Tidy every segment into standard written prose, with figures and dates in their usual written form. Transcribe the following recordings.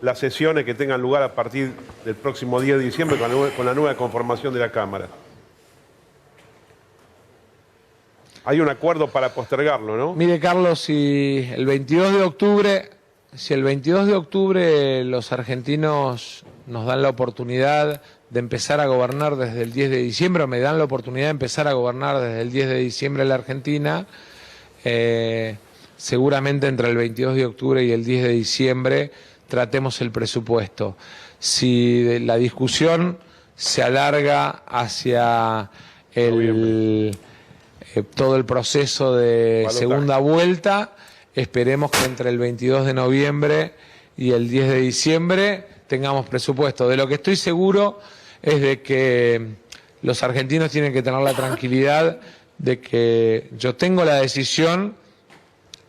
las sesiones que tengan lugar a partir del próximo 10 de diciembre con la nueva conformación de la Cámara. Hay un acuerdo para postergarlo, ¿no? Mire, Carlos, si el 22 de octubre los argentinos nos dan la oportunidad de empezar a gobernar desde el 10 de diciembre, o me dan la oportunidad de empezar a gobernar desde el 10 de diciembre en la Argentina, seguramente entre el 22 de octubre y el 10 de diciembre tratemos el presupuesto. Si la discusión se alarga hacia todo el proceso de segunda vuelta, esperemos que entre el 22 de noviembre y el 10 de diciembre tengamos presupuesto. De lo que estoy seguro es de que los argentinos tienen que tener la tranquilidad de que yo tengo la decisión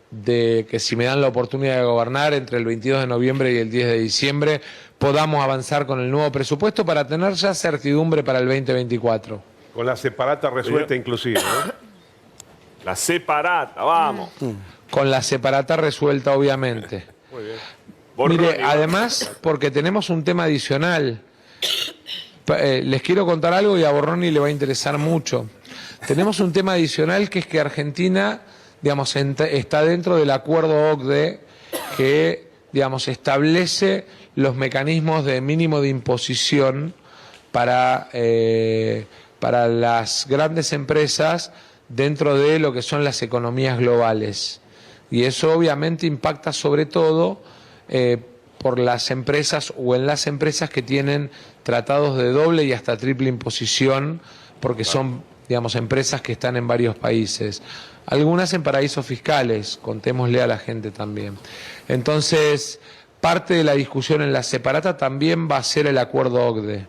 de que si me dan la oportunidad de gobernar entre el 22 de noviembre y el 10 de diciembre podamos avanzar con el nuevo presupuesto para tener ya certidumbre para el 2024. Con la separata resuelta inclusive, ¿no? La separata, vamos. Con la separata resuelta, obviamente. Muy bien. Mire, además, porque tenemos un tema adicional. Les quiero contar algo y a Borroni le va a interesar mucho. Tenemos un tema adicional que es que Argentina, digamos, está dentro del acuerdo OCDE que, digamos, establece los mecanismos de mínimo de imposición para las grandes empresas dentro de lo que son las economías globales. Y eso obviamente impacta sobre todo por las empresas o en las empresas que tienen tratados de doble y hasta triple imposición, porque son, digamos, empresas que están en varios países. Algunas en paraísos fiscales, contémosle a la gente también. Entonces, parte de la discusión en la separata también va a ser el acuerdo OCDE.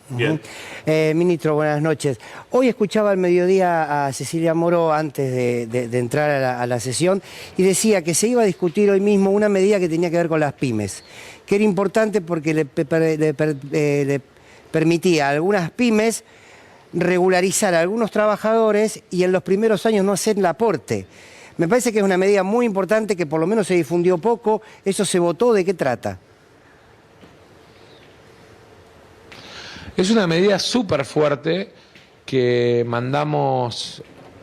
Bien. Ministro, buenas noches. Hoy escuchaba al mediodía a Cecilia Moro antes de entrar a la sesión y decía que se iba a discutir hoy mismo una medida que tenía que ver con las pymes, que era importante porque le permitía a algunas pymes regularizar a algunos trabajadores y en los primeros años no hacer el aporte. Me parece que es una medida muy importante que por lo menos se difundió poco. ¿Eso se votó? ¿De qué trata? Es una medida súper fuerte que mandamos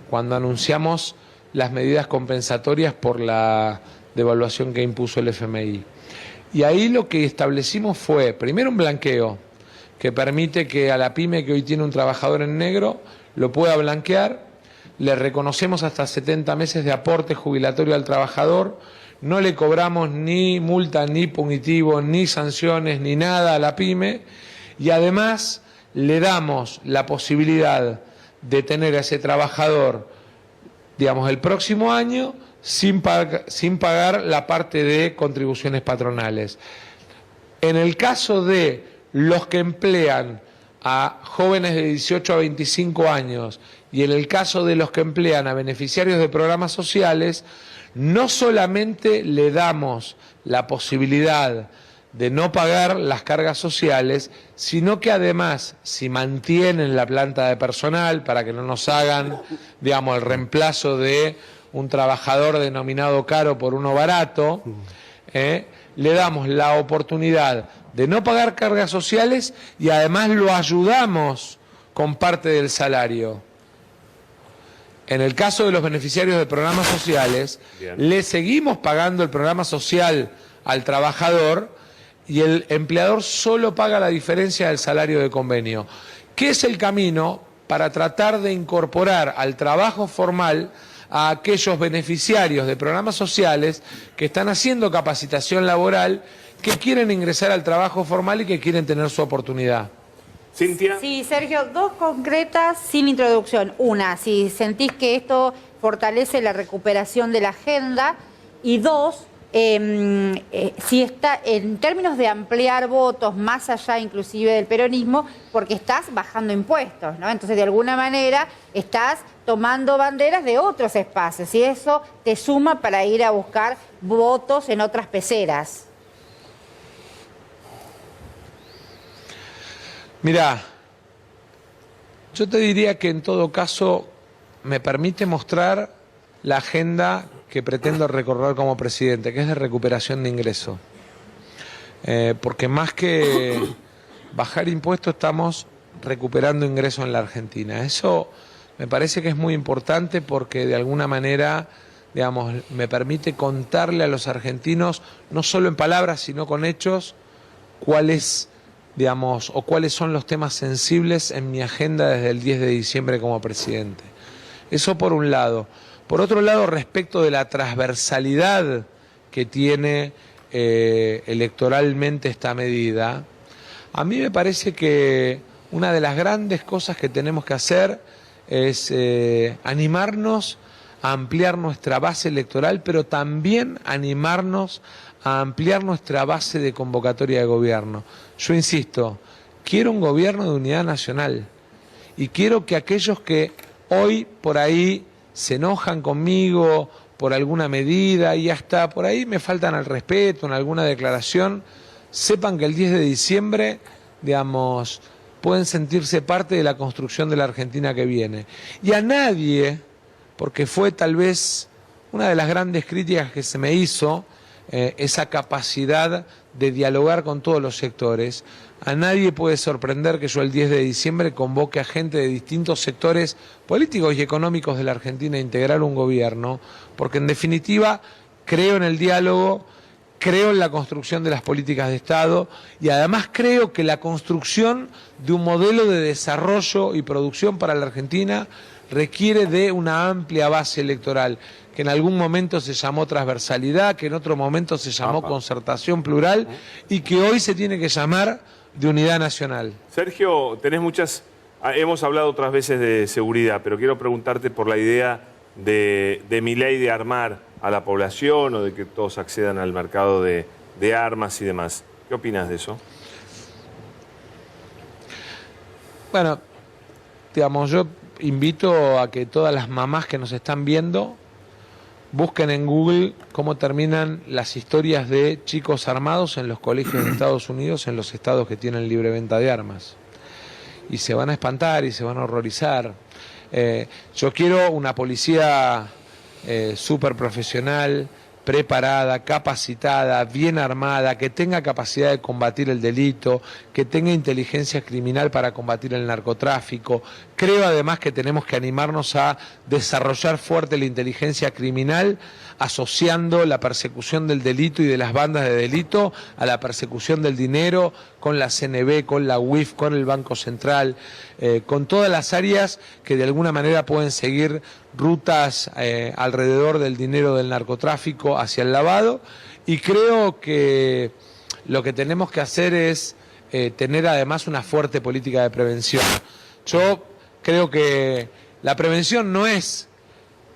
cuando anunciamos las medidas compensatorias por la devaluación que impuso el FMI. Y ahí lo que establecimos fue, primero, un blanqueo que permite que a la pyme que hoy tiene un trabajador en negro lo pueda blanquear, le reconocemos hasta 70 meses de aporte jubilatorio al trabajador, no le cobramos ni multa, ni punitivo, ni sanciones, ni nada a la pyme, y además le damos la posibilidad de tener a ese trabajador, digamos, el próximo año sin pagar la parte de contribuciones patronales. En el caso de los que emplean a jóvenes de 18 a 25 años y en el caso de los que emplean a beneficiarios de programas sociales, no solamente le damos la posibilidad de no pagar las cargas sociales, sino que además, si mantienen la planta de personal para que no nos hagan, digamos, el reemplazo de un trabajador denominado caro por uno barato, le damos la oportunidad de no pagar cargas sociales y además lo ayudamos con parte del salario. En el caso de los beneficiarios de programas sociales, le seguimos pagando el programa social al trabajador y el empleador solo paga la diferencia del salario de convenio. ¿Qué es el camino para tratar de incorporar al trabajo formal a aquellos beneficiarios de programas sociales que están haciendo capacitación laboral, que quieren ingresar al trabajo formal y que quieren tener su oportunidad? Cintia. Sí, Sergio, dos concretas sin introducción. Una, si sentís que esto fortalece la recuperación de la agenda. Y dos, si está en términos de ampliar votos más allá inclusive del peronismo, porque estás bajando impuestos, ¿no? Entonces, de alguna manera, estás tomando banderas de otros espacios y eso te suma para ir a buscar votos en otras peceras. Mirá, yo te diría que en todo caso me permite mostrar la agenda que pretendo recorrer como presidente, que es de recuperación de ingresos. porque más que bajar impuestos estamos recuperando ingresos en la Argentina. Eso me parece que es muy importante porque de alguna manera, digamos, me permite contarle a los argentinos, no solo en palabras, sino con hechos, cuáles, digamos, o cuáles son los temas sensibles en mi agenda desde el 10 de diciembre como presidente. Eso por un lado. Por otro lado, respecto de la transversalidad que tiene electoralmente esta medida, a mí me parece que una de las grandes cosas que tenemos que hacer es animarnos a ampliar nuestra base electoral, pero también animarnos a ampliar nuestra base de convocatoria de gobierno. Yo insisto, quiero un gobierno de unidad nacional y quiero que aquellos que hoy por ahí se enojan conmigo por alguna medida y hasta por ahí me faltan al respeto en alguna declaración, sepan que el 10 de diciembre, digamos, pueden sentirse parte de la construcción de la Argentina que viene. Y a nadie, porque fue tal vez una de las grandes críticas que se me hizo, esa capacidad de dialogar con todos los sectores, a nadie puede sorprender que yo el 10 de diciembre convoque a gente de distintos sectores políticos y económicos de la Argentina a integrar un gobierno, porque en definitiva creo en el diálogo, creo en la construcción de las políticas de Estado y además creo que la construcción de un modelo de desarrollo y producción para la Argentina requiere de una amplia base electoral, que en algún momento se llamó transversalidad, que en otro momento se llamó concertación plural y que hoy se tiene que llamar de unidad nacional. Sergio, tenés muchas... Hemos hablado otras veces de seguridad, pero quiero preguntarte por la idea de Milei de armar a la población o de que todos accedan al mercado de armas y demás. ¿Qué opinas de eso? Bueno, digamos, yo invito a que todas las mamás que nos están viendo busquen en Google cómo terminan las historias de chicos armados en los colegios de Estados Unidos, en los estados que tienen libre venta de armas. Y se van a espantar y se van a horrorizar. Yo quiero una policía súper profesional, preparada, capacitada, bien armada, que tenga capacidad de combatir el delito, que tenga inteligencia criminal para combatir el narcotráfico. Creo además que tenemos que animarnos a desarrollar fuerte la inteligencia criminal, asociando la persecución del delito y de las bandas de delito a la persecución del dinero, con la CNB, con la UIF, con el Banco Central, con todas las áreas que de alguna manera pueden seguir rutas alrededor del dinero del narcotráfico hacia el lavado, y creo que lo que tenemos que hacer es tener además una fuerte política de prevención. Yo creo que la prevención no es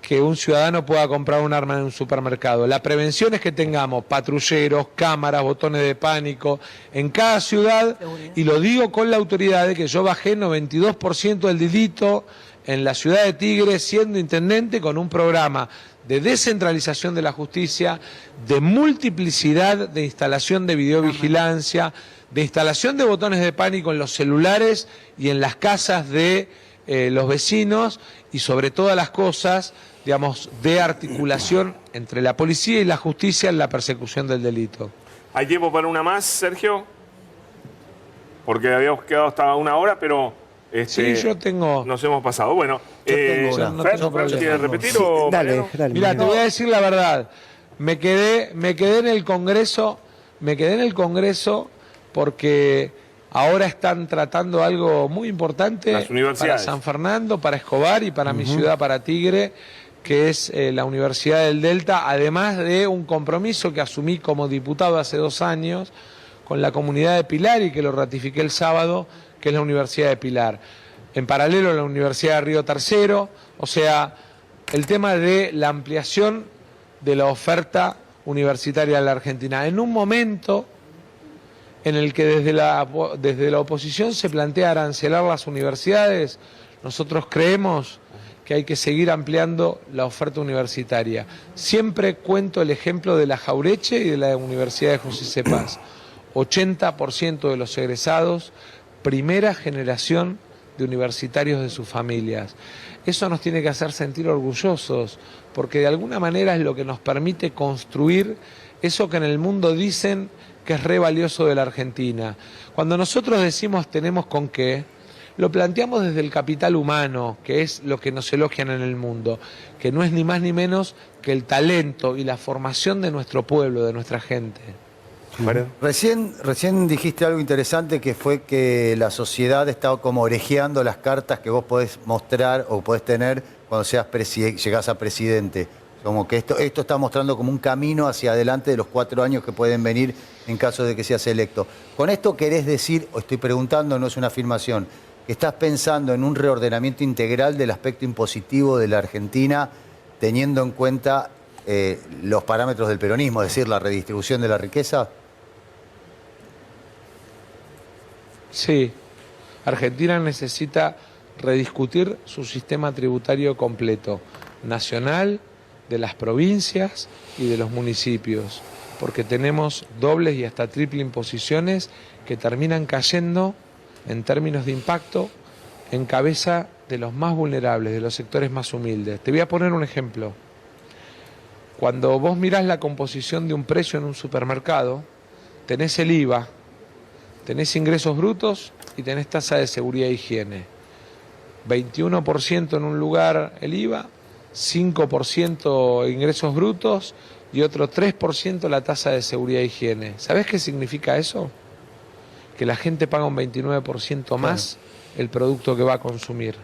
que un ciudadano pueda comprar un arma en un supermercado. La prevención es que tengamos patrulleros, cámaras, botones de pánico en cada ciudad, y lo digo con la autoridad de que yo bajé 92% del delito en la ciudad de Tigre siendo intendente, con un programa de descentralización de la justicia, de multiplicidad de instalación de videovigilancia, de instalación de botones de pánico en los celulares y en las casas de los vecinos, y sobre todas las cosas, digamos, de articulación entre la policía y la justicia en la persecución del delito. ¿Hay tiempo para una más, Sergio? Porque habíamos quedado hasta una hora, pero... sí, yo tengo... Nos hemos pasado. Bueno, tengo una. no tengo problema. ¿Quieres repetir o...? Dale. Mira, te voy a decir la verdad. Me quedé en el Congreso, porque ahora están tratando algo muy importante para San Fernando, para Escobar y para mi ciudad, para Tigre, que es la Universidad del Delta, además de un compromiso que asumí como diputado hace 2 años con la comunidad de Pilar y que lo ratifiqué el sábado, que es la Universidad de Pilar. En paralelo, la Universidad de Río Tercero, o sea, el tema de la ampliación de la oferta universitaria en la Argentina. En un momento en el que desde la oposición se plantea arancelar las universidades, nosotros creemos que hay que seguir ampliando la oferta universitaria. Siempre cuento el ejemplo de la Jaureche y de la Universidad de José C. Paz. 80% de los egresados, primera generación de universitarios de sus familias. Eso nos tiene que hacer sentir orgullosos, porque de alguna manera es lo que nos permite construir eso que en el mundo dicen que es re valioso de la Argentina. Cuando nosotros decimos tenemos con qué, lo planteamos desde el capital humano, que es lo que nos elogian en el mundo, que no es ni más ni menos que el talento y la formación de nuestro pueblo, de nuestra gente. Recién dijiste algo interesante, que fue que la sociedad está como orejeando las cartas que vos podés mostrar o podés tener cuando llegás a presidente. Como que esto está mostrando como un camino hacia adelante de los 4 años que pueden venir en caso de que seas electo. ¿Con esto querés decir, o estoy preguntando, no es una afirmación, que estás pensando en un reordenamiento integral del aspecto impositivo de la Argentina, teniendo en cuenta los parámetros del peronismo, es decir, la redistribución de la riqueza? Sí, Argentina necesita rediscutir su sistema tributario completo, nacional, de las provincias y de los municipios, porque tenemos dobles y hasta triple imposiciones que terminan cayendo en términos de impacto en cabeza de los más vulnerables, de los sectores más humildes. Te voy a poner un ejemplo. Cuando vos mirás la composición de un precio en un supermercado, tenés el IVA, tenés ingresos brutos y tenés tasa de seguridad e higiene. 21% en un lugar el IVA, 5% ingresos brutos y otro 3% la tasa de seguridad e higiene. ¿Sabés qué significa eso? Que la gente paga un 29% más el producto que va a consumir.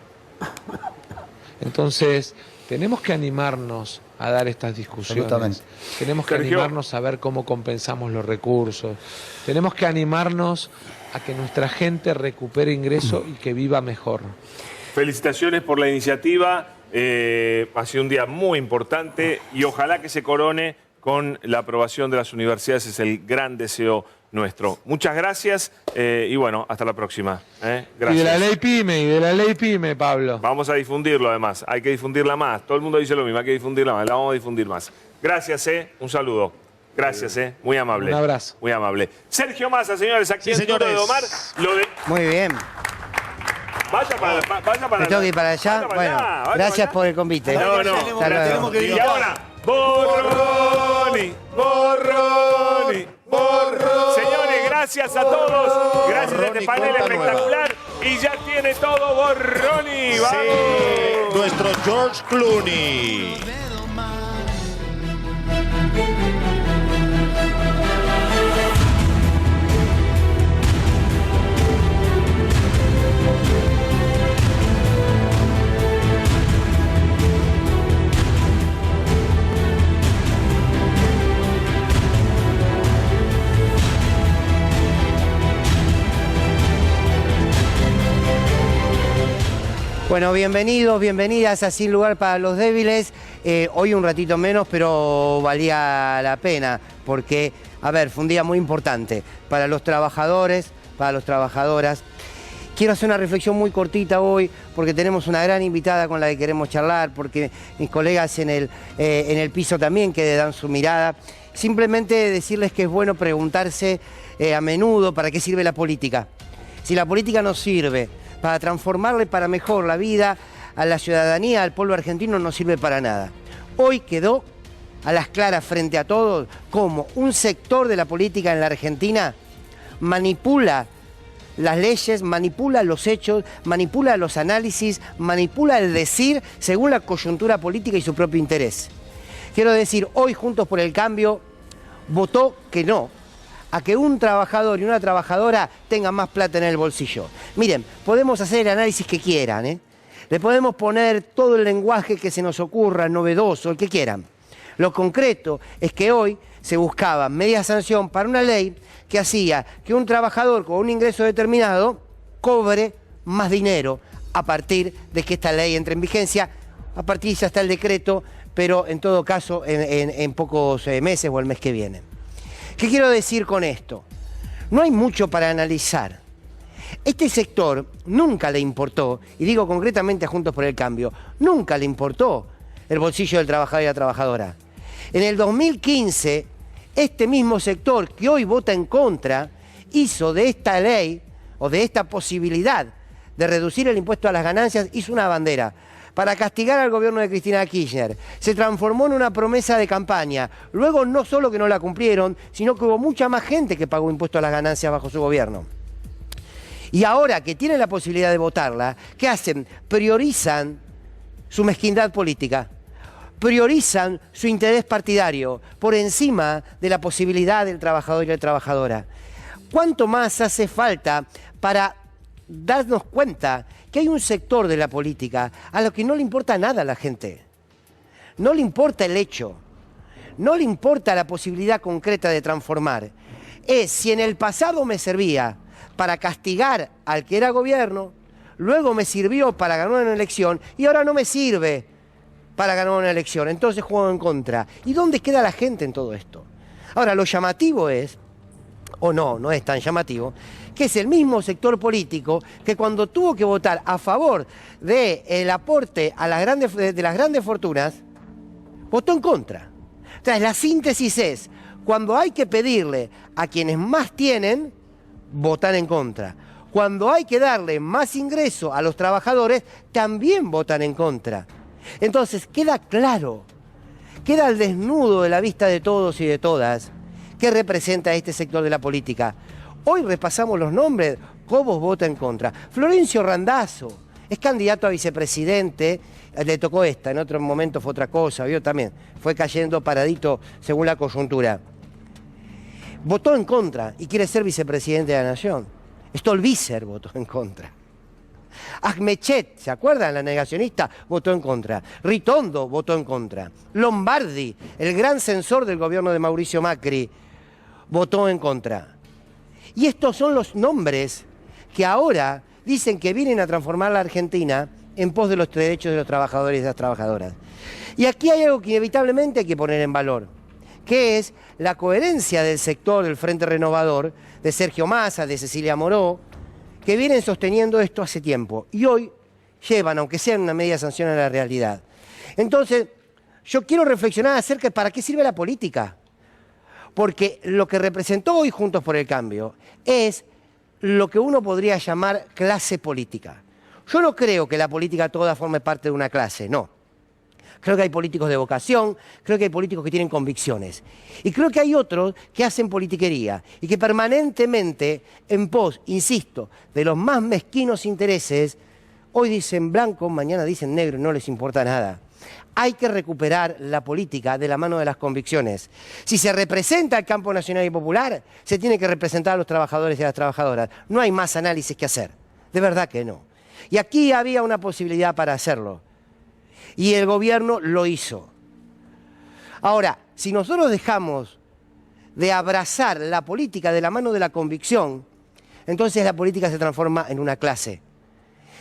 Entonces, tenemos que animarnos a dar estas discusiones. Tenemos que animarnos a ver cómo compensamos los recursos. Tenemos que animarnos a que nuestra gente recupere ingreso y que viva mejor. Felicitaciones por la iniciativa. Ha sido un día muy importante y ojalá que se corone con la aprobación de las universidades. Es el gran deseo nuestro. Muchas gracias y bueno, hasta la próxima. Gracias. Y de la ley PYME, Pablo. Vamos a difundirlo además, hay que difundirla más. Todo el mundo dice lo mismo, hay que difundirla más, la vamos a difundir más. Gracias, un saludo. Gracias, muy amable. Un abrazo. Muy amable. Sergio Massa, señores, aquí en Duro de Domar. Muy bien. Vaya para ¿Me tengo que ir para allá? Bueno, gracias por el convite. No. Hasta luego. Y ahora, Borroni. Señores, gracias a todos. Gracias a este panel espectacular. Y ya tiene todo Borroni. ¡Vamos! Sí, nuestro George Clooney. Bueno, bienvenidos, bienvenidas a Sin Lugar para los Débiles. Hoy un ratito menos, pero valía la pena, porque, a ver, fue un día muy importante para los trabajadores, para las trabajadoras. Quiero hacer una reflexión muy cortita hoy, porque tenemos una gran invitada con la que queremos charlar, porque mis colegas en el piso también que dan su mirada. Simplemente decirles que es bueno preguntarse a menudo para qué sirve la política. Si la política no sirve para transformarle para mejor la vida a la ciudadanía, al pueblo argentino, no sirve para nada. Hoy quedó a las claras frente a todos cómo un sector de la política en la Argentina manipula las leyes, manipula los hechos, manipula los análisis, manipula el decir según la coyuntura política y su propio interés. Quiero decir, hoy Juntos por el Cambio votó que no a que un trabajador y una trabajadora tengan más plata en el bolsillo. Miren, podemos hacer el análisis que quieran, le podemos poner todo el lenguaje que se nos ocurra, novedoso, el que quieran. Lo concreto es que hoy se buscaba media sanción para una ley que hacía que un trabajador con un ingreso determinado cobre más dinero a partir de que esta ley entre en vigencia. A partir ya está el decreto, pero en todo caso en pocos meses o el mes que viene. ¿Qué quiero decir con esto? No hay mucho para analizar. Este sector nunca le importó, y digo concretamente a Juntos por el Cambio, nunca le importó el bolsillo del trabajador y la trabajadora. En el 2015, este mismo sector que hoy vota en contra, hizo de esta ley, o de esta posibilidad de reducir el impuesto a las ganancias, hizo una bandera. para castigar al gobierno de Cristina Kirchner. Se transformó en una promesa de campaña. Luego no solo que no la cumplieron, sino que hubo mucha más gente que pagó impuestos a las ganancias bajo su gobierno. Y ahora que tienen la posibilidad de votarla, ¿qué hacen? Priorizan su mezquindad política. Priorizan su interés partidario por encima de la posibilidad del trabajador y la trabajadora. ¿Cuánto más hace falta para darnos cuenta que hay un sector de la política a lo que no le importa nada a la gente? No le importa el hecho, no le importa la posibilidad concreta de transformar. Es si en el pasado me servía para castigar al que era gobierno, luego me sirvió para ganar una elección y ahora no me sirve para ganar una elección, entonces juego en contra. ¿Y dónde queda la gente en todo esto? Ahora, lo llamativo es, o no es tan llamativo, que es el mismo sector político que cuando tuvo que votar a favor del aporte a de las grandes fortunas, votó en contra. Entonces, la síntesis es, cuando hay que pedirle a quienes más tienen, votan en contra. Cuando hay que darle más ingreso a los trabajadores, también votan en contra. Entonces, queda claro, queda al desnudo de la vista de todos y de todas, qué representa este sector de la política. Hoy repasamos los nombres, Cobos vota en contra. Florencio Randazzo es candidato a vicepresidente, le tocó esta, en otro momento fue otra cosa, vio también, fue cayendo paradito según la coyuntura. Votó en contra y quiere ser vicepresidente de la Nación. Stolbizer votó en contra. Ahmechet, ¿se acuerdan? La negacionista, votó en contra. Ritondo votó en contra. Lombardi, el gran censor del gobierno de Mauricio Macri, votó en contra. Y estos son los nombres que ahora dicen que vienen a transformar la Argentina en pos de los derechos de los trabajadores y de las trabajadoras. Y aquí hay algo que inevitablemente hay que poner en valor, que es la coherencia del sector del Frente Renovador, de Sergio Massa, de Cecilia Moró, que vienen sosteniendo esto hace tiempo y hoy llevan, aunque sea en una media sanción, a la realidad. Entonces, yo quiero reflexionar acerca de para qué sirve la política. Porque lo que representó hoy Juntos por el Cambio es lo que uno podría llamar clase política. Yo no creo que la política toda forme parte de una clase, no. Creo que hay políticos de vocación, creo que hay políticos que tienen convicciones. Y creo que hay otros que hacen politiquería y que permanentemente, en pos, insisto, de los más mezquinos intereses, hoy dicen blanco, mañana dicen negro y no les importa nada. Hay que recuperar la política de la mano de las convicciones. Si se representa al campo nacional y popular, se tiene que representar a los trabajadores y a las trabajadoras. No hay más análisis que hacer. De verdad que no. Y aquí había una posibilidad para hacerlo. Y el gobierno lo hizo. Ahora, si nosotros dejamos de abrazar la política de la mano de la convicción, entonces la política se transforma en una clase.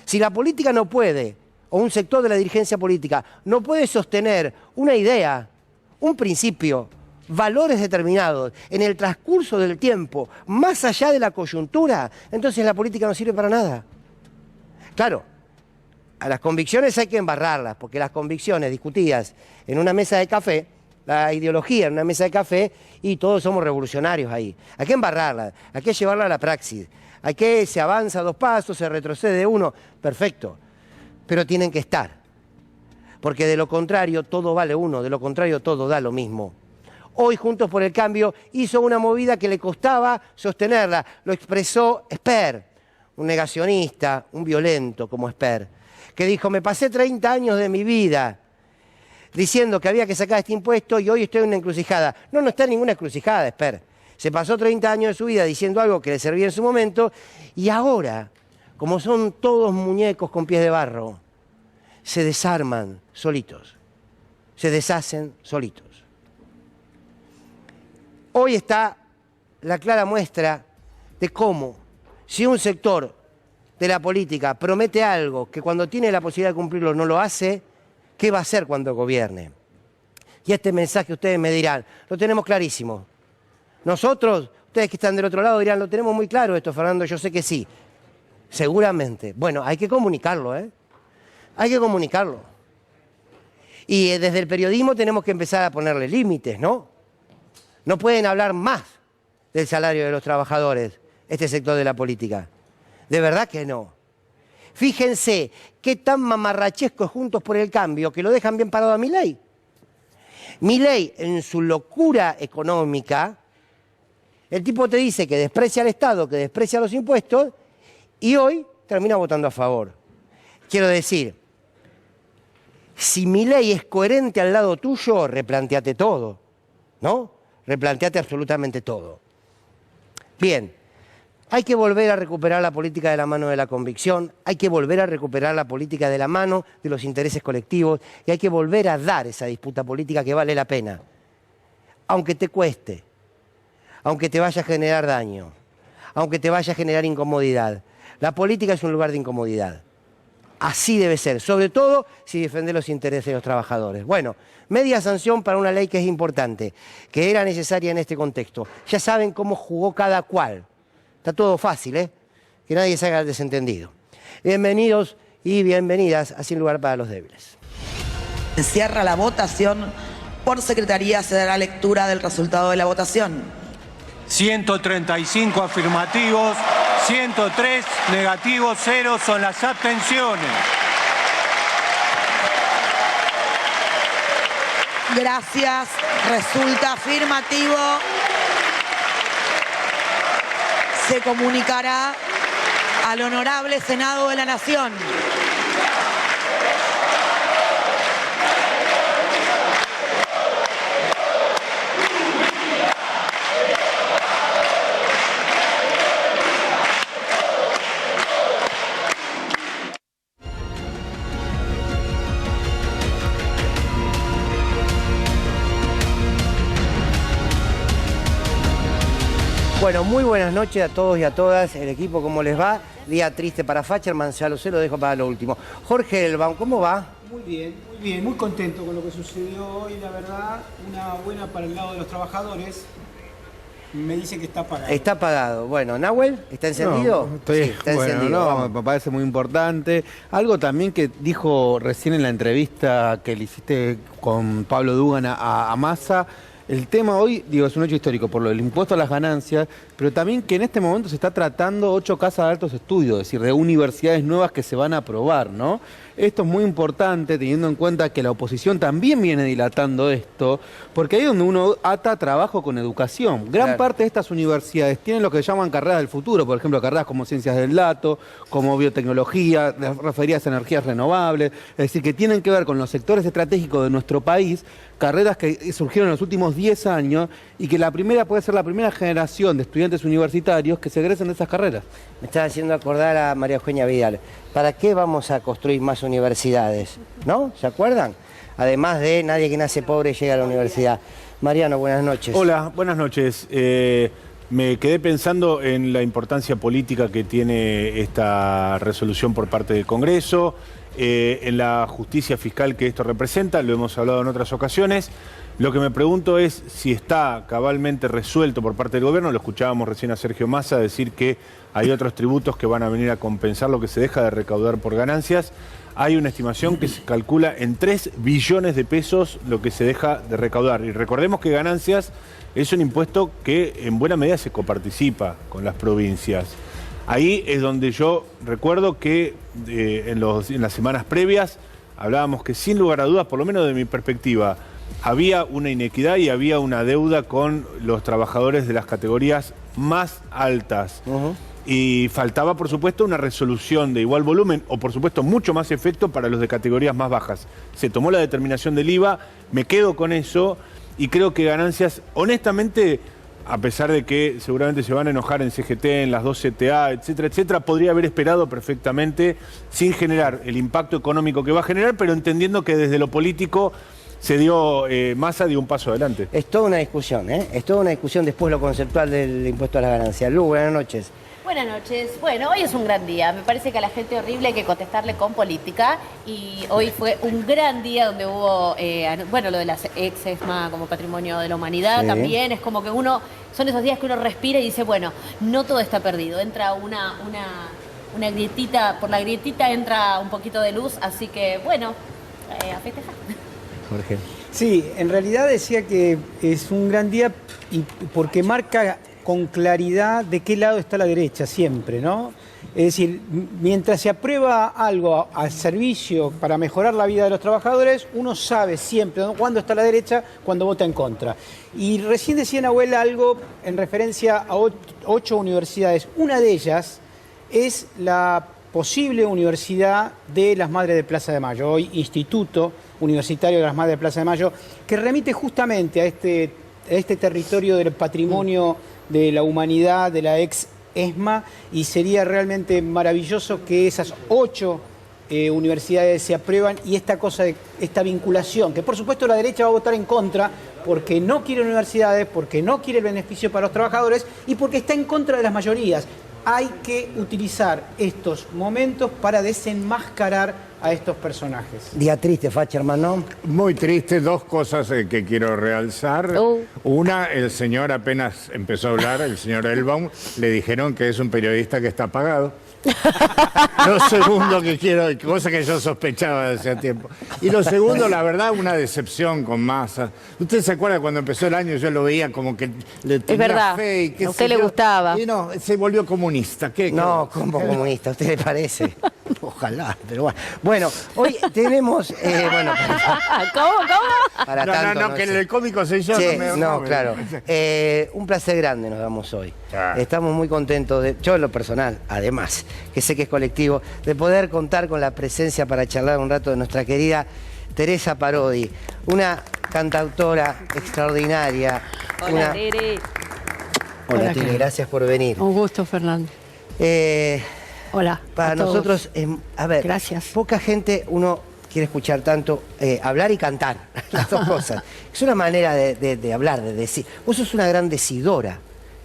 Si la política no puede, o un sector de la dirigencia política no puede sostener una idea, un principio, valores determinados en el transcurso del tiempo, más allá de la coyuntura, entonces la política no sirve para nada. Claro, a las convicciones hay que embarrarlas, porque las convicciones discutidas en una mesa de café, la ideología en una mesa de café, y todos somos revolucionarios ahí. Hay que embarrarlas, hay que llevarla a la praxis, hay que se avanza 2 pasos, se retrocede 1, perfecto, pero tienen que estar, porque de lo contrario todo vale 1, de lo contrario todo da lo mismo. Hoy Juntos por el Cambio hizo una movida que le costaba sostenerla, lo expresó Esper, un negacionista, un violento como Esper, que dijo, me pasé 30 años de mi vida diciendo que había que sacar este impuesto y hoy estoy en una encrucijada. No está en ninguna encrucijada, Esper. Se pasó 30 años de su vida diciendo algo que le servía en su momento y ahora, como son todos muñecos con pies de barro, se desarman solitos, se deshacen solitos. Hoy está la clara muestra de cómo, si un sector de la política promete algo que cuando tiene la posibilidad de cumplirlo no lo hace, ¿qué va a hacer cuando gobierne? Y este mensaje ustedes me dirán, lo tenemos clarísimo. Nosotros, ustedes que están del otro lado dirán, lo tenemos muy claro esto, Fernando, yo sé que sí. Seguramente. Bueno, hay que comunicarlo, ¿eh? Hay que comunicarlo. Y desde el periodismo tenemos que empezar a ponerle límites, ¿no? No pueden hablar más del salario de los trabajadores, este sector de la política. De verdad que no. Fíjense qué tan mamarrachesco es Juntos por el Cambio que lo dejan bien parado a Milei. Milei, en su locura económica, el tipo te dice que desprecia al Estado, que desprecia los impuestos, y hoy termina votando a favor. Quiero decir, si Milei es coherente al lado tuyo, replanteate todo, ¿no? Replanteate absolutamente todo. Bien, hay que volver a recuperar la política de la mano de la convicción, hay que volver a recuperar la política de la mano de los intereses colectivos y hay que volver a dar esa disputa política que vale la pena. Aunque te cueste, aunque te vaya a generar daño, aunque te vaya a generar incomodidad. La política es un lugar de incomodidad. Así debe ser, sobre todo si defiende los intereses de los trabajadores. Bueno, media sanción para una ley que es importante, que era necesaria en este contexto. Ya saben cómo jugó cada cual. Está todo fácil, ¿eh? Que nadie se haga el desentendido. Bienvenidos y bienvenidas a Sin Lugar para los Débiles. Se cierra la votación. Por secretaría se dará lectura del resultado de la votación. 135 afirmativos, 103 negativos, 0 son las abstenciones. Gracias. Resulta afirmativo. Se comunicará al Honorable Senado de la Nación. Bueno, muy buenas noches a todos y a todas. El equipo, ¿cómo les va? Día triste para Facherman, ya lo sé, lo dejo para lo último. Jorge Elbaum, ¿cómo va? Muy bien, muy contento con lo que sucedió hoy, la verdad. Una buena para el lado de los trabajadores. Me dice que está apagado. Está apagado. Bueno, ¿Nahuel? ¿Está encendido? No, estoy, sí, está bueno, encendido. no, Vamos. me parece muy importante. Algo también que dijo recién en la entrevista que le hiciste con Pablo Dugan a Massa. El tema hoy, digo, es un hecho histórico por lo del impuesto a las ganancias, pero también que en este momento se está tratando 8 casas de altos estudios, es decir, de universidades nuevas que se van a aprobar, ¿no? Esto es muy importante teniendo en cuenta que la oposición también viene dilatando esto, porque ahí es donde uno ata trabajo con educación. Gran parte de estas universidades tienen lo que llaman carreras del futuro, por ejemplo, carreras como ciencias del dato, como biotecnología, referidas a energías renovables, es decir, que tienen que ver con los sectores estratégicos de nuestro país, carreras que surgieron en los últimos 10 años y que la primera puede ser la primera generación de estudiantes universitarios que se egresen de esas carreras. Me está haciendo acordar a María Eugenia Vidal. ¿Para qué vamos a construir más universidades? ¿No? ¿Se acuerdan? Además de nadie que nace pobre llega a la universidad. Mariano, buenas noches. Hola, buenas noches. Me quedé pensando en la importancia política que tiene esta resolución por parte del Congreso, en la justicia fiscal que esto representa, lo hemos hablado en otras ocasiones. Lo que me pregunto es si está cabalmente resuelto por parte del gobierno. Lo escuchábamos recién a Sergio Massa decir que hay otros tributos que van a venir a compensar lo que se deja de recaudar por ganancias. Hay una estimación que se calcula en 3 billones de pesos lo que se deja de recaudar. Y recordemos que ganancias es un impuesto que en buena medida se coparticipa con las provincias. Ahí es donde yo recuerdo que en las semanas previas hablábamos que sin lugar a dudas, por lo menos de mi perspectiva, había una inequidad y había una deuda con los trabajadores de las categorías más altas. Y faltaba, por supuesto, una resolución de igual volumen o, por supuesto, mucho más efecto para los de categorías más bajas. Se tomó la determinación del IVA, me quedo con eso y creo que ganancias, honestamente, a pesar de que seguramente se van a enojar en CGT, en las 2 CTA, etcétera, etcétera, podría haber esperado perfectamente sin generar el impacto económico que va a generar, pero entendiendo que desde lo político se dio Massa dio un paso adelante. Es toda una discusión, ¿eh? Es toda una discusión después lo conceptual del impuesto a las ganancias. Lu, buenas noches. Buenas noches. Bueno, hoy es un gran día. Me parece que a la gente horrible hay que contestarle con política. Y hoy fue un gran día donde hubo, bueno, lo de las ex-ESMA como patrimonio de la humanidad también. Es como que son esos días que uno respira y dice, bueno, no todo está perdido. Entra una grietita, por la grietita entra un poquito de luz. Así que, bueno, a festejar. Jorge. Sí, en realidad decía que es un gran día y porque marca con claridad de qué lado está la derecha siempre, ¿no? Es decir, mientras se aprueba algo al servicio para mejorar la vida de los trabajadores, uno sabe siempre, ¿no?, cuándo está la derecha, cuando vota en contra. Y recién decía Nahuel algo en referencia a 8 universidades. Una de ellas es la posible Universidad de las Madres de Plaza de Mayo, hoy Instituto Universitario de las Madres de Plaza de Mayo, que remite justamente a este territorio del patrimonio de la humanidad, de la ex ESMA, y sería realmente maravilloso que esas 8 universidades se aprueban y esta vinculación, que por supuesto la derecha va a votar en contra porque no quiere universidades, porque no quiere el beneficio para los trabajadores y porque está en contra de las mayorías. Hay que utilizar estos momentos para desenmascarar a estos personajes. Día triste, Facherman, ¿no? Muy triste, 2 cosas que quiero realzar. Una, el señor apenas empezó a hablar, el señor Elbaum, le dijeron que es un periodista que está pagado. Lo segundo que quiero, cosa que yo sospechaba desde hace tiempo. Y lo segundo, la verdad, una decepción con Massa. ¿Usted se acuerda cuando empezó el año? Yo lo veía como que le tenía verdad, fe y qué a usted sé le yo. gustaba. Y no, se volvió comunista. No, ¿cómo comunista? ¿A usted le parece? Ojalá, pero bueno. Bueno, hoy tenemos... ¿Cómo? Para no, tanto, no, que sé. el cómico soy yo. Sí, no, claro. Un placer grande nos damos hoy. Ah. Estamos muy contentos, yo en lo personal, además, que sé que es colectivo, de poder contar con la presencia para charlar un rato de nuestra querida Teresa Parodi, una cantautora extraordinaria. Hola, Tere. Hola, Tere, gracias por venir. Un gusto, Fernando. Hola. Para nosotros, a ver, gracias. Poca gente uno quiere escuchar tanto hablar y cantar, las dos cosas. Es una manera de hablar, de decir. Vos sos una gran decidora,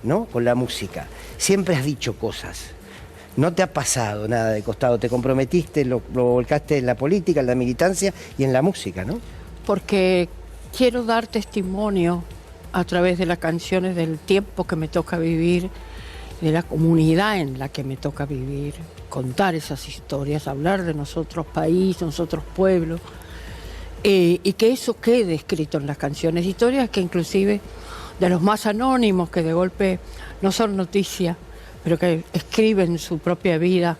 ¿no? Con la música. Siempre has dicho cosas. No te ha pasado nada de costado. Te comprometiste, lo volcaste en la política, en la militancia y en la música, ¿no? Porque quiero dar testimonio a través de las canciones del tiempo que me toca vivir, de la comunidad en la que me toca vivir, contar esas historias, hablar de nosotros país, nosotros pueblos, y que eso quede escrito en las canciones. Historias que inclusive de los más anónimos, que de golpe no son noticias, pero que escriben su propia vida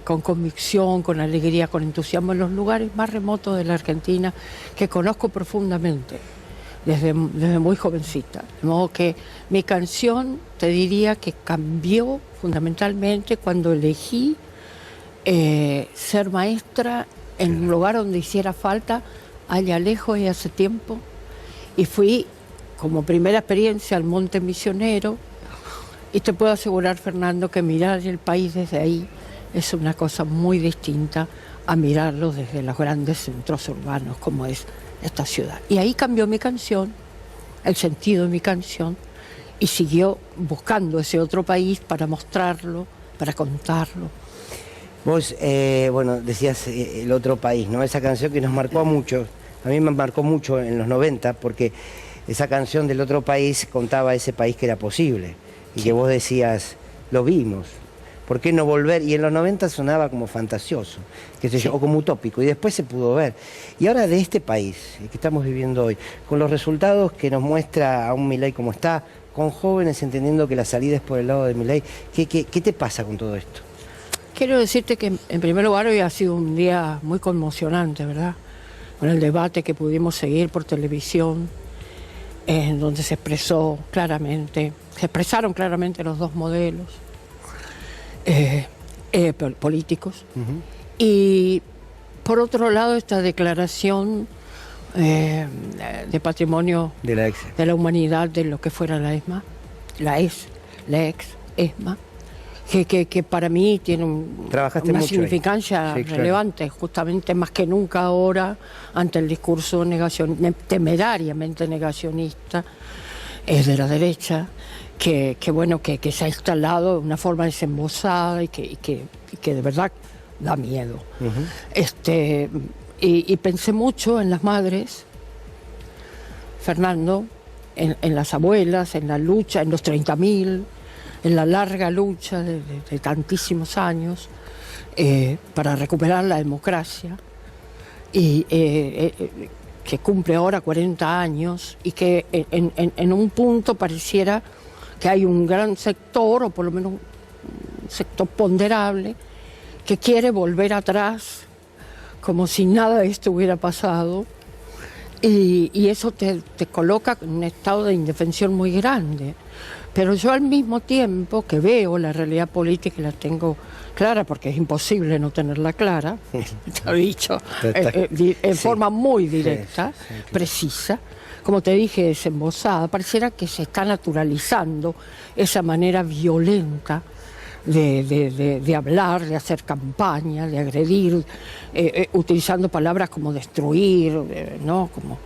con convicción, con alegría, con entusiasmo, en los lugares más remotos de la Argentina, que conozco profundamente desde muy jovencita. De modo que mi canción, te diría que cambió fundamentalmente cuando elegí ser maestra en un lugar donde hiciera falta, allá lejos y hace tiempo, y fui como primera experiencia al Monte Misionero. Y te puedo asegurar, Fernando, que mirar el país desde ahí es una cosa muy distinta a mirarlo desde los grandes centros urbanos como es esta ciudad. Y ahí cambió mi canción, el sentido de mi canción, y siguió buscando ese otro país para mostrarlo, para contarlo. Vos, bueno, decías el otro país, ¿no? Esa canción que nos marcó a muchos, a mí me marcó mucho en los 90, porque esa canción del otro país contaba ese país que era posible. Y que vos decías, lo vimos, ¿por qué no volver? Y en los 90 sonaba como fantasioso, qué sé yo, o como utópico, y después se pudo ver. Y ahora de este país que estamos viviendo hoy, con los resultados que nos muestra a un Milei como está, con jóvenes entendiendo que la salida es por el lado de Milei, ¿qué te pasa con todo esto? Quiero decirte que en primer lugar hoy ha sido un día muy conmocionante, ¿verdad? Con el debate que pudimos seguir por televisión, en donde se expresaron claramente los dos modelos políticos. Y por otro lado, esta declaración de patrimonio de la humanidad de lo que fuera la ESMA, la ex ESMA, que para mí tiene una significancia relevante, justamente más que nunca ahora, ante el discurso temerariamente negacionista de la derecha, que se ha instalado de una forma desembosada y que de verdad da miedo. Y pensé mucho en las madres, Fernando, en las abuelas, en la lucha, en los 30.000, en la larga lucha de tantísimos años para recuperar la democracia. Y que cumple ahora 40 años y que en un punto pareciera que hay un gran sector, o por lo menos un sector ponderable, que quiere volver atrás como si nada de esto hubiera pasado, y eso te coloca en un estado de indefensión muy grande. Pero yo al mismo tiempo que veo la realidad política y la tengo clara, porque es imposible no tenerla clara, te lo he dicho, en forma muy directa, precisa, como te dije, desembosada, pareciera que se está naturalizando esa manera violenta de hablar, de hacer campaña, de agredir, utilizando palabras como destruir, ¿no? Como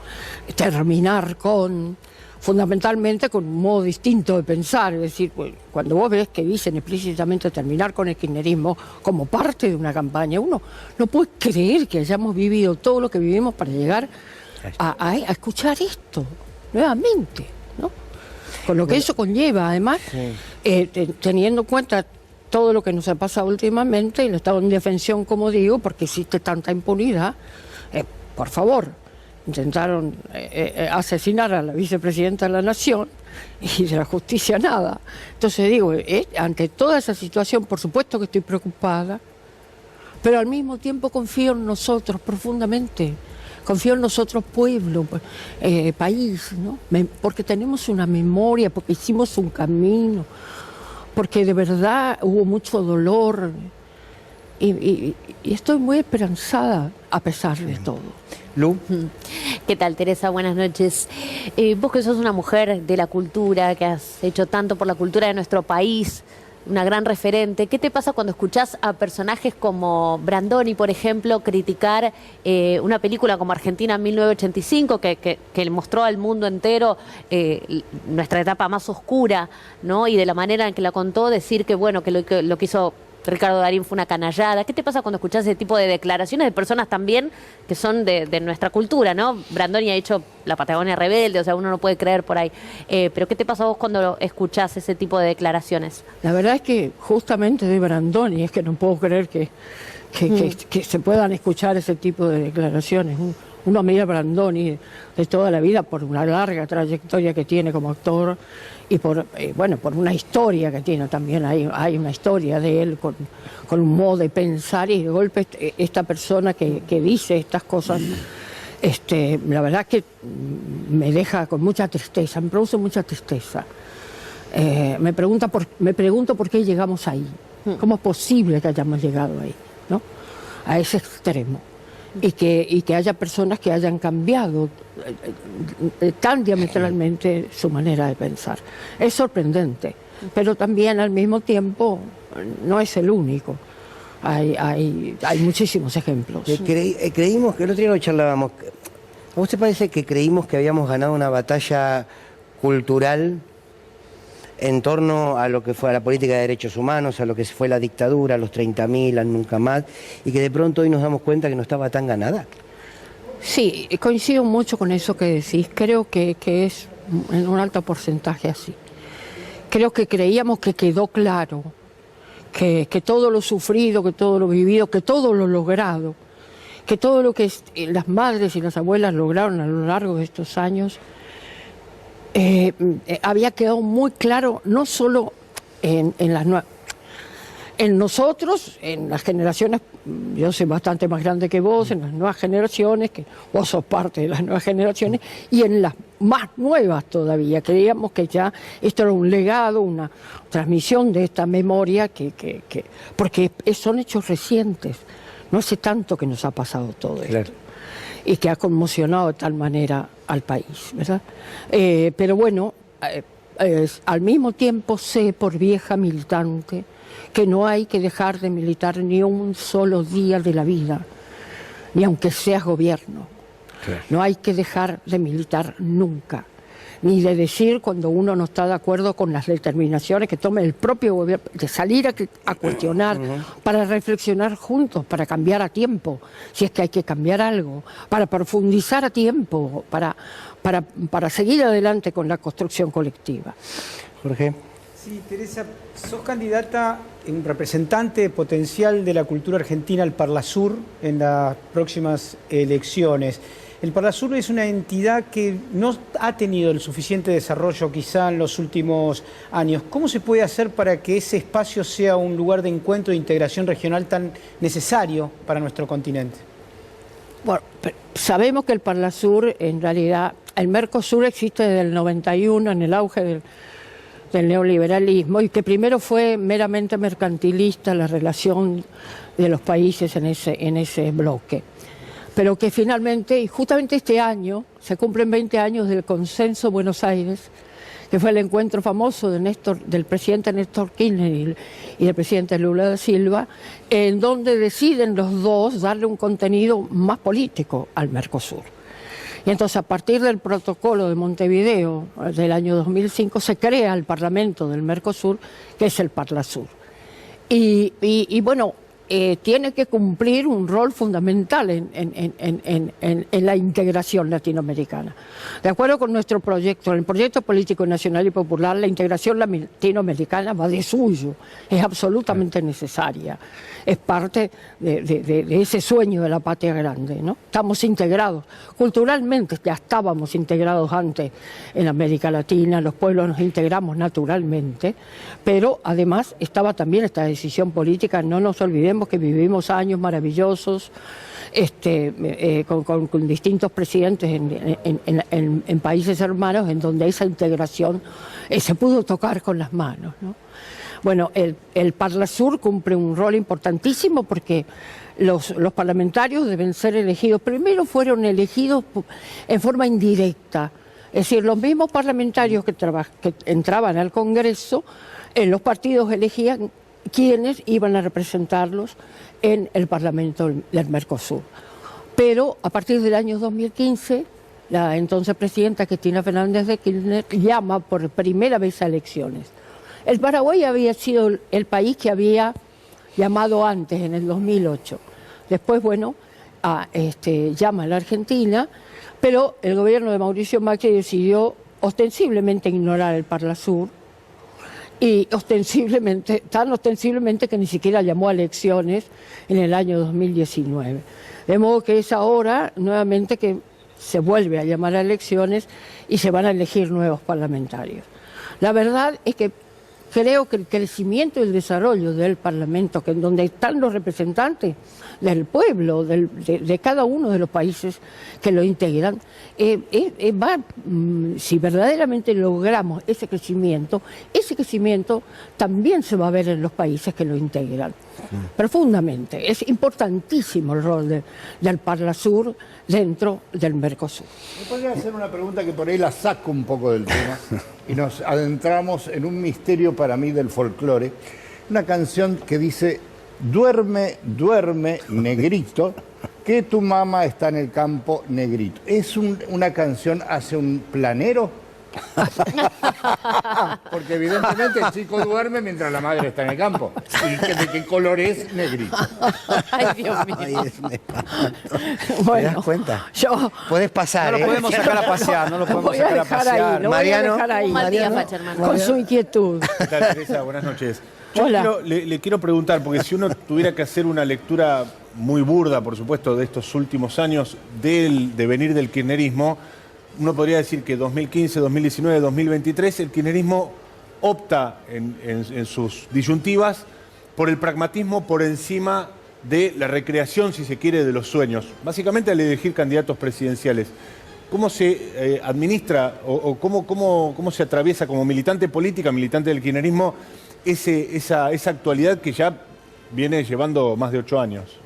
terminar con, fundamentalmente con un modo distinto de pensar. Es decir, cuando vos ves que dicen explícitamente terminar con el kirchnerismo como parte de una campaña, uno no puede creer que hayamos vivido todo lo que vivimos para llegar a escuchar esto nuevamente, ¿no? Con lo que eso conlleva, además, teniendo en cuenta todo lo que nos ha pasado últimamente, y el estado de indefensión, como digo, porque existe tanta impunidad. Por favor, intentaron asesinar a la vicepresidenta de la Nación y de la justicia nada. Entonces digo, ante toda esa situación, por supuesto que estoy preocupada, pero al mismo tiempo confío en nosotros profundamente. Confío en nosotros, pueblo, país, ¿no? Porque tenemos una memoria, porque hicimos un camino, porque de verdad hubo mucho dolor, y estoy muy esperanzada a pesar de todo. Lu. ¿Qué tal, Teresa? Buenas noches. Vos que sos una mujer de la cultura, que has hecho tanto por la cultura de nuestro país, una gran referente, ¿qué te pasa cuando escuchás a personajes como Brandoni, por ejemplo, criticar una película como Argentina 1985, que le mostró al mundo entero nuestra etapa más oscura, ¿no? Y de la manera en que la contó, decir que bueno, que lo que hizo Ricardo Darín fue una canallada? ¿Qué te pasa cuando escuchás ese tipo de declaraciones de personas también que son de nuestra cultura, ¿no? Brandoni ha hecho La Patagonia Rebelde, o sea, uno no puede creer por ahí. Pero ¿qué te pasa a vos cuando escuchás ese tipo de declaraciones? La verdad es que justamente de Brandoni es que no puedo creer que se puedan escuchar ese tipo de declaraciones. Uno mira a Brandoni de toda la vida por una larga trayectoria que tiene como actor y por una historia que tiene también. Hay una historia de él con un modo de pensar, y de golpe esta persona que dice estas cosas, la verdad que me deja con mucha tristeza, me produce mucha tristeza. Me pregunto por qué llegamos ahí. ¿Cómo es posible que hayamos llegado ahí, ¿no? A ese extremo? Y que haya personas que hayan cambiado tan diametralmente su manera de pensar. Es sorprendente, pero también al mismo tiempo no es el único. Hay muchísimos ejemplos. Creímos que el otro día lo charlábamos. ¿A vos te parece que creímos que habíamos ganado una batalla cultural en torno a lo que fue a la política de derechos humanos, a lo que fue la dictadura, a los 30.000, al nunca más, y que de pronto hoy nos damos cuenta que no estaba tan ganada? Sí, coincido mucho con eso que decís. Creo que es en un alto porcentaje así. Creo que creíamos que quedó claro que todo lo sufrido, que todo lo vivido, que todo lo logrado, que todo lo que las madres y las abuelas lograron a lo largo de estos años, había quedado muy claro, no solo en nosotros, en las generaciones, yo soy bastante más grande que vos, en las nuevas generaciones, que vos sos parte de las nuevas generaciones, y en las más nuevas todavía. Creíamos que ya esto era un legado, una transmisión de esta memoria, porque son hechos recientes, no hace tanto que nos ha pasado todo esto. Y que ha conmocionado de tal manera al país, ¿verdad? Pero bueno, al mismo tiempo sé, por vieja militante, que no hay que dejar de militar ni un solo día de la vida, ni aunque seas gobierno. No hay que dejar de militar nunca, ni de decir cuando uno no está de acuerdo con las determinaciones que tome el propio gobierno, de salir a cuestionar, para reflexionar juntos, para cambiar a tiempo, si es que hay que cambiar algo, para profundizar a tiempo, para seguir adelante con la construcción colectiva. Jorge. Sí, Teresa, sos candidata, un representante potencial de la cultura argentina al Parlasur en las próximas elecciones. El Parlasur es una entidad que no ha tenido el suficiente desarrollo quizá en los últimos años. ¿Cómo se puede hacer para que ese espacio sea un lugar de encuentro e integración regional tan necesario para nuestro continente? Bueno, sabemos que el Parlasur, en realidad, el Mercosur existe desde el 91 en el auge del neoliberalismo y que primero fue meramente mercantilista la relación de los países en ese bloque. Pero que finalmente, y justamente este año, se cumplen 20 años del Consenso Buenos Aires, que fue el encuentro famoso del presidente Néstor Kirchner y del presidente Lula da Silva, en donde deciden los dos darle un contenido más político al Mercosur. Y entonces, a partir del protocolo de Montevideo del año 2005, se crea el Parlamento del Mercosur, que es el Parlasur. Y bueno, tiene que cumplir un rol fundamental en la integración latinoamericana. De acuerdo con nuestro proyecto, el proyecto político nacional y popular, la integración latinoamericana va de suyo, es absolutamente necesaria, es parte de ese sueño de la patria grande, ¿no? Estamos integrados, culturalmente ya estábamos integrados antes en América Latina, los pueblos nos integramos naturalmente, pero además estaba también esta decisión política, no nos olvidemos que vivimos años maravillosos con distintos presidentes en países hermanos en donde esa integración se pudo tocar con las manos, ¿no? Bueno, el Parlasur cumple un rol importantísimo porque los parlamentarios deben ser elegidos. Primero fueron elegidos en forma indirecta, es decir, los mismos parlamentarios que entraban al Congreso, los partidos elegían quienes iban a representarlos en el Parlamento del Mercosur. Pero a partir del año 2015, la entonces presidenta Cristina Fernández de Kirchner llama por primera vez a elecciones. El Paraguay había sido el país que había llamado antes, en el 2008. Después, bueno, llama a la Argentina, pero el gobierno de Mauricio Macri decidió ostensiblemente ignorar el Parlasur, y tan ostensiblemente que ni siquiera llamó a elecciones en el año 2019. De modo que es ahora nuevamente que se vuelve a llamar a elecciones y se van a elegir nuevos parlamentarios. La verdad es que creo que el crecimiento y el desarrollo del Parlamento, que en donde están los representantes del pueblo, de cada uno de los países que lo integran, si verdaderamente logramos ese crecimiento también se va a ver en los países que lo integran. Profundamente. Es importantísimo el rol del Parlasur dentro del Mercosur. ¿Me podría hacer una pregunta que por ahí la saco un poco del tema y nos adentramos en un misterio para mí del folclore? Una canción que dice: duerme, duerme, negrito, que tu mamá está en el campo, negrito. ¿Es una canción hacia un planero? Porque evidentemente el chico duerme mientras la madre está en el campo. ¿Y de qué color es? Negrito. Ay, Dios mío. Ay, es un espanto. Bueno, ¿Te das cuenta? Yo Puedes pasar. No lo podemos sacar a pasear, no lo podemos sacar a pasear. Lo Mariano, voy a dejar ahí, Mariano, con su inquietud. ¿Qué tal, Teresa? Buenas noches. Yo Hola. le quiero preguntar, porque si uno tuviera que hacer una lectura muy burda, por supuesto, de estos últimos años del devenir del kirchnerismo, uno podría decir que 2015, 2019, 2023, el kirchnerismo opta en sus disyuntivas por el pragmatismo por encima de la recreación, si se quiere, de los sueños. Básicamente al elegir candidatos presidenciales. ¿Cómo se administra o cómo se atraviesa como militante política, militante del kirchnerismo, esa actualidad que ya viene llevando más de 8 años?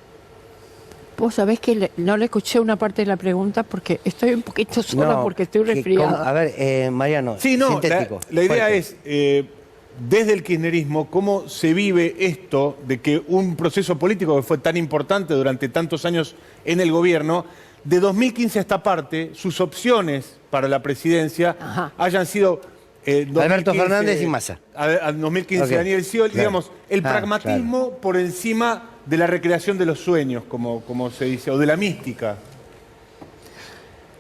Vos sabés que no le escuché una parte de la pregunta porque estoy un poquito sola porque estoy resfriada. A ver, Mariano, sí, no, sintético. La idea fuerte. es, desde el kirchnerismo, cómo se vive esto de que un proceso político que fue tan importante durante tantos años en el gobierno, de 2015 a esta parte, sus opciones para la presidencia hayan sido... Alberto Fernández y Massa. 2015 Okay. Daniel Scioli, Claro. digamos, el pragmatismo por encima de la recreación de los sueños, como se dice, o de la mística.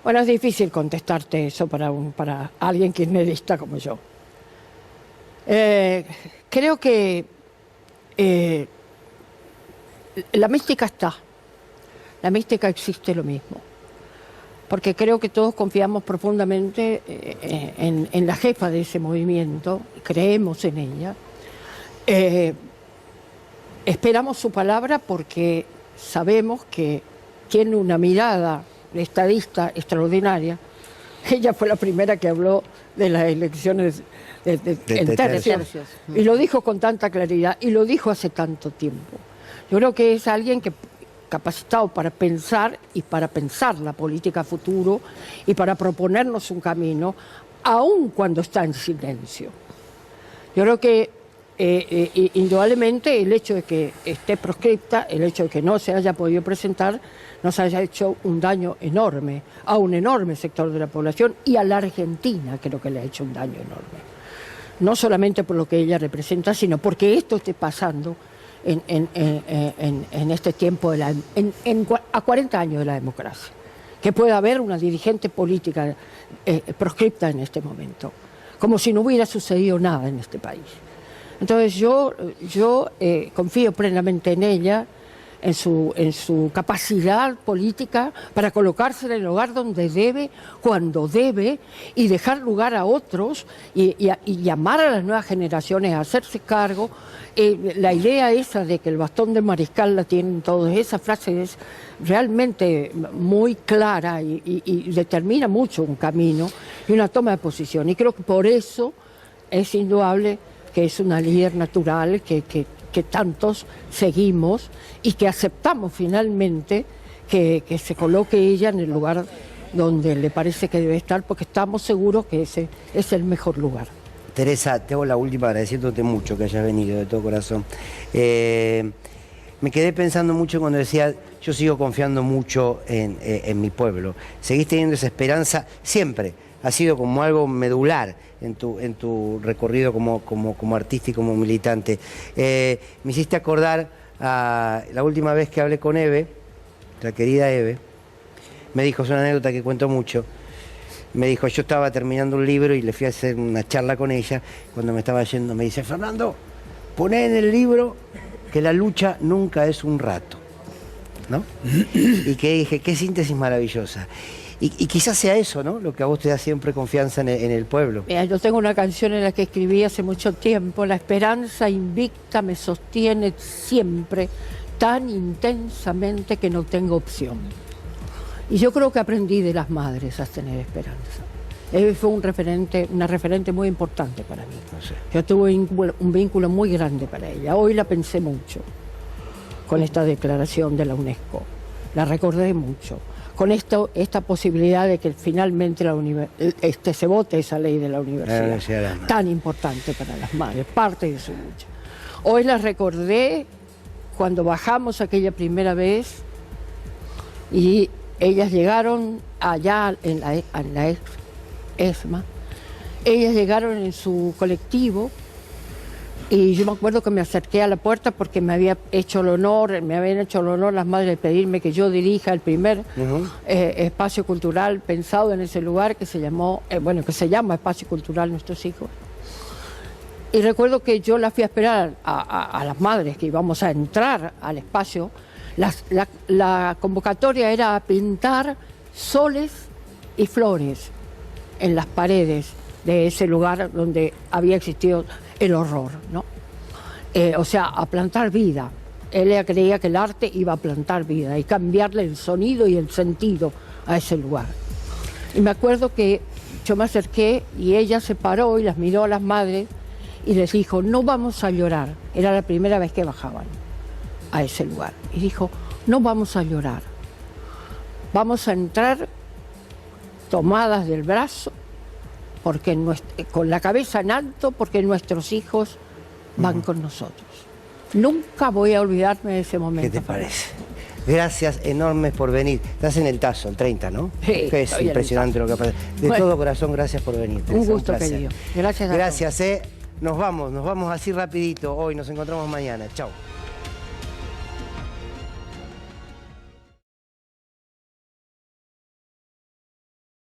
Bueno, es difícil contestarte eso para alguien kirchnerista como yo. Creo que la mística está. La mística existe lo mismo. porque creo que todos confiamos profundamente en la jefa de ese movimiento, creemos en ella. Esperamos su palabra porque sabemos que tiene una mirada de estadista extraordinaria. Ella fue la primera que habló de las elecciones en tercios. Y lo dijo con tanta claridad y lo dijo hace tanto tiempo. Yo creo que es alguien que capacitado para pensar y para pensar la política futuro y para proponernos un camino, aun cuando está en silencio. Yo creo que indudablemente el hecho de que esté proscripta, el hecho de que no se haya podido presentar, nos haya hecho un daño enorme a un enorme sector de la población y a la Argentina creo que le ha hecho un daño enorme. No solamente por lo que ella representa, sino porque esto esté pasando en este tiempo, a 40 años de la democracia. Que pueda haber una dirigente política proscripta en este momento, como si no hubiera sucedido nada en este país. Entonces yo confío plenamente en ella, en su capacidad política para colocarse en el lugar donde debe, cuando debe, y dejar lugar a otros y llamar a las nuevas generaciones a hacerse cargo. La idea esa de que el bastón de mariscal la tienen todos, esa frase es realmente muy clara y determina mucho un camino y una toma de posición. Y creo que por eso es indudable que es una líder natural que tantos seguimos y que aceptamos finalmente que se coloque ella en el lugar donde le parece que debe estar, porque estamos seguros que ese es el mejor lugar. Teresa, te hago la última agradeciéndote mucho que hayas venido de todo corazón. Me quedé pensando mucho cuando decía, yo sigo confiando mucho en mi pueblo. Seguís teniendo esa esperanza siempre. Ha sido como algo medular en tu recorrido como artista y como militante. Me hiciste acordar a la última vez que hablé con Eve, la querida Eve, me dijo, es una anécdota que cuento mucho, me dijo, yo estaba terminando un libro y le fui a hacer una charla con ella, cuando me estaba yendo me dice, Fernando, poné en el libro que la lucha nunca es un rato, ¿no? Y que dije, qué síntesis maravillosa. Y quizás sea eso, ¿no? Lo que a vos te da siempre confianza en el pueblo. Mira, yo tengo una canción en la que escribí hace mucho tiempo, la esperanza invicta me sostiene siempre tan intensamente que no tengo opción. Y yo creo que aprendí de las madres a tener esperanza. Eve fue una referente muy importante para mí. Yo tuve un vínculo muy grande para ella. Hoy la pensé mucho con esta declaración de la UNESCO. La recordé mucho. Con esta posibilidad de que finalmente se vote esa ley de la universidad, tan importante para las madres, parte de su lucha. Hoy la recordé cuando bajamos aquella primera vez y ellas llegaron allá en la ESMA, ellas llegaron en su colectivo y yo me acuerdo que me acerqué a la puerta porque me habían hecho el honor las madres de pedirme que yo dirija el primer espacio cultural pensado en ese lugar que se llama Espacio Cultural Nuestros Hijos. Y recuerdo que yo las fui a esperar a las madres que íbamos a entrar al espacio. La convocatoria era a pintar soles y flores en las paredes de ese lugar donde había existido el horror, ¿no? O sea, a plantar vida. Ella creía que el arte iba a plantar vida y cambiarle el sonido y el sentido a ese lugar. Y me acuerdo que yo me acerqué y ella se paró y las miró a las madres y les dijo, no vamos a llorar. Era la primera vez que bajaban a ese lugar. Y dijo, no vamos a llorar. Vamos a entrar tomadas del brazo, porque con la cabeza en alto, porque nuestros hijos van con nosotros. Nunca voy a olvidarme de ese momento. ¿Qué te parece? Gracias enormes por venir. Estás en el Tazo, el 30, ¿no? Sí, que es impresionante lo que pasa. De todo corazón, gracias por venir. Un gusto, querido. Gracias a todos. Gracias, Nos vamos así rapidito hoy. Nos encontramos mañana. Chao.